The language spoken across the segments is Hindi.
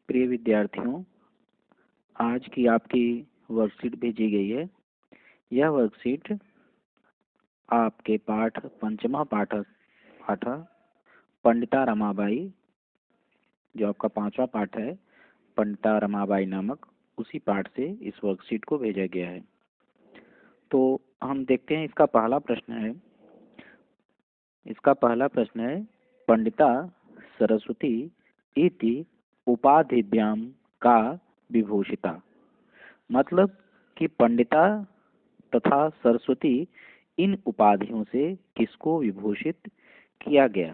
प्रिय विद्यार्थियों, आज की आपकी वर्कशीट भेजी गई है। यह वर्कशीट आपके पंचमा पाठ पंडिता रमाबाई, जो आपका 5वां पाठ है, पंडिता रमाबाई नामक, उसी पाठ से इस वर्कशीट को भेजा गया है। तो हम देखते हैं, इसका पहला प्रश्न है पंडिता सरस्वती इति उपाधिभ्यां का विभूषिता। मतलब कि पंडिता तथा सरस्वती इन उपाधियों से किसको विभूषित किया गया।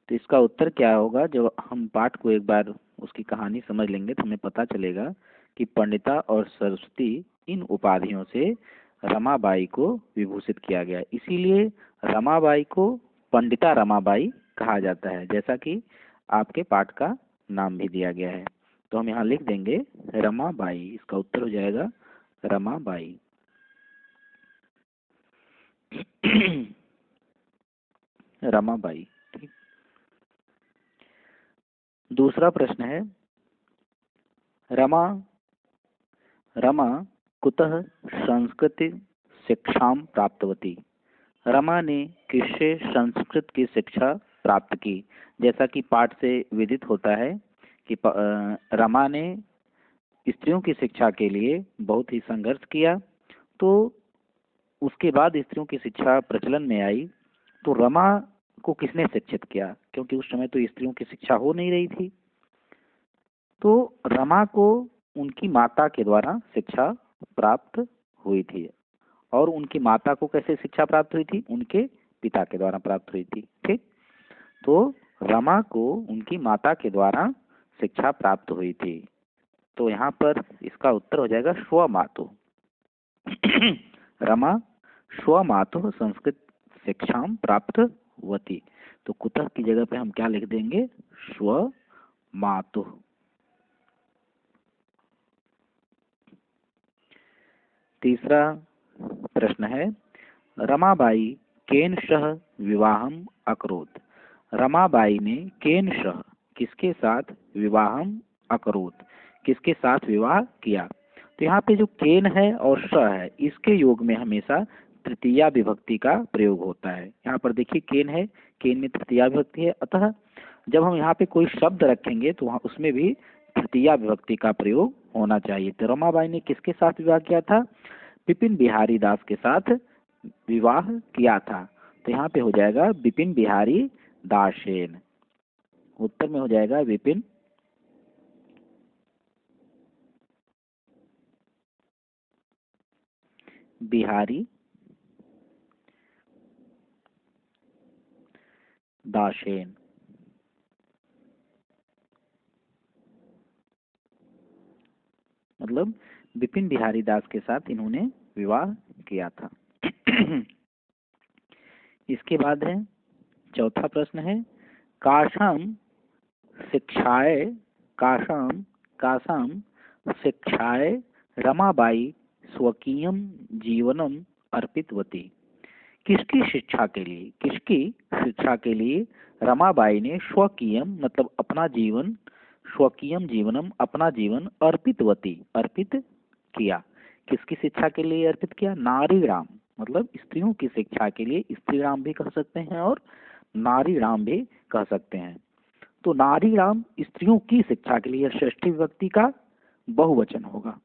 तो इसका उत्तर क्या होगा? जब हम पाठ को एक बार उसकी कहानी समझ लेंगे तो हमें पता चलेगा कि पंडिता और सरस्वती इन उपाधियों से रमाबाई को विभूषित किया गया। इसीलिए रमाबाई को पंडिता रमाबाई कहा जाता है, जैसा कि आपके पाठ का नाम भी दिया गया है। तो हम यहाँ लिख देंगे रमाबाई। इसका उत्तर हो जाएगा रमाबाई। रमाबाई। ठीक। दूसरा प्रश्न है रमा कुतः संस्कृत शिक्षा प्राप्तवती। रमा ने किससे संस्कृत की शिक्षा प्राप्त की? जैसा कि पाठ से विदित होता है कि रमा ने स्त्रियों की शिक्षा के लिए बहुत ही संघर्ष किया। तो उसके बाद स्त्रियों की शिक्षा प्रचलन में आई, तो रमा को किसने शिक्षित किया? क्योंकि उस समय तो स्त्रियों की शिक्षा हो नहीं रही थी। तो रमा को उनकी माता के द्वारा शिक्षा प्राप्त हुई थी। और उनकी माता को कैसे शिक्षा प्राप्त हुई थी? उनके पिता के द्वारा प्राप्त हुई थी। ठीक। तो रमा को उनकी माता के द्वारा शिक्षा प्राप्त हुई थी। तो यहाँ पर इसका उत्तर हो जाएगा स्वमातु। रमा स्वमातु संस्कृत शिक्षा प्राप्त वती। तो कुतः की जगह पे हम क्या लिख देंगे? स्वमातु। तीसरा प्रश्न है रमाबाई केन सह विवाहम अकरोत्। रमाबाई ने केन सह किसके साथ विवाहम अकरोत्, किसके साथ विवाह किया? तो यहाँ पे जो केन है और स है, इसके योग में हमेशा तृतीया विभक्ति का प्रयोग होता है। यहाँ पर देखिए केन है, केन में तृतीया विभक्ति है, अतः जब हम यहाँ पे कोई शब्द रखेंगे तो वहाँ उसमें भी तृतीया विभक्ति का प्रयोग होना चाहिए। तो रमाबाई ने किसके साथ विवाह किया था? विपिन बिहारी दास के साथ विवाह किया था। तो यहाँ पे हो जाएगा विपिन बिहारी दासेन। उत्तर में हो जाएगा विपिन बिहारी दासेन। मतलब विपिन बिहारी दास के साथ इन्होंने विवाह किया था। इसके बाद है चौथा प्रश्न है काशाम शिक्षाय रमाबाई स्वकीयम जीवनम अर्पितवती। किसकी शिक्षा के लिए रमाबाई ने स्वकीयम मतलब अपना जीवन, स्वकीयम जीवनम अपना जीवन अर्पित किया। किसकी शिक्षा के लिए अर्पित किया? नारी राम मतलब स्त्रियों की शिक्षा के लिए स्त्री राम भी कह सकते हैं और नारी राम भी कह सकते हैं। तो नारी राम स्त्रियों की शिक्षा के लिए षष्ठी विभक्ति का बहुवचन होगा।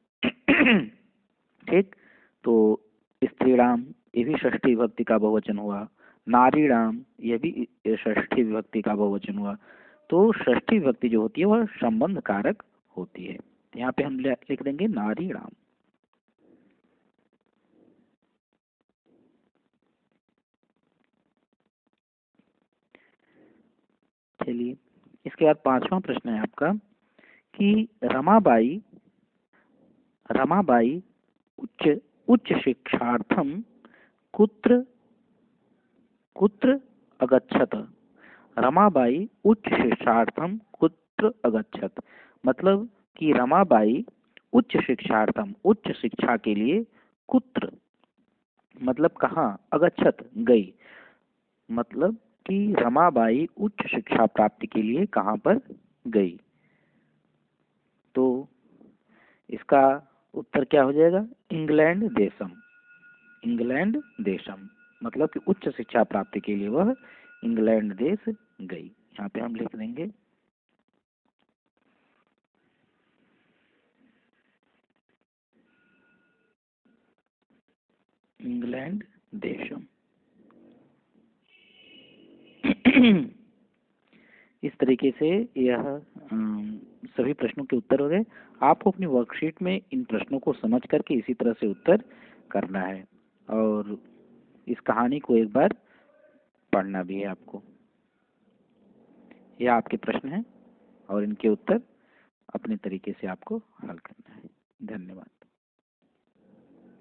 ठीक। तो स्त्री राम ये भी षष्ठी विभक्ति का बहुवचन हुआ, नारी राम यह भी षष्ठी विभक्ति का बहुवचन हुआ। तो षष्ठी विभक्ति जो होती है वह संबंध कारक होती है। यहाँ पे हम लिख देंगे नारी राम। चलिए, इसके बाद पांचवा प्रश्न है आपका कि रमाबाई उच्च शिक्षार्थम कुत्र अगच्छत। रमाबाई उच्च शिक्षार्थम कुत्र अगच्छत। मतलब कि रमाबाई उच्च शिक्षार्थम उच्च शिक्षा के लिए कुत्र मतलब कहाँ, अगच्छत गई। मतलब कि रमाबाई उच्च शिक्षा प्राप्ति के लिए कहाँ पर गई? तो इसका उत्तर क्या हो जाएगा? इंग्लैंड देशम। इंग्लैंड देशम मतलब कि उच्च शिक्षा प्राप्ति के लिए वह इंग्लैंड देश गई। यहाँ पे हम लिख देंगे इंग्लैंड देशम। इस तरीके से यह सभी प्रश्नों के उत्तर हो गए। आपको अपनी वर्कशीट में इन प्रश्नों को समझ करके इसी तरह से उत्तर करना है और इस कहानी को एक बार पढ़ना भी है आपको। यह आपके प्रश्न हैं और इनके उत्तर अपने तरीके से आपको हल करना है। धन्यवाद।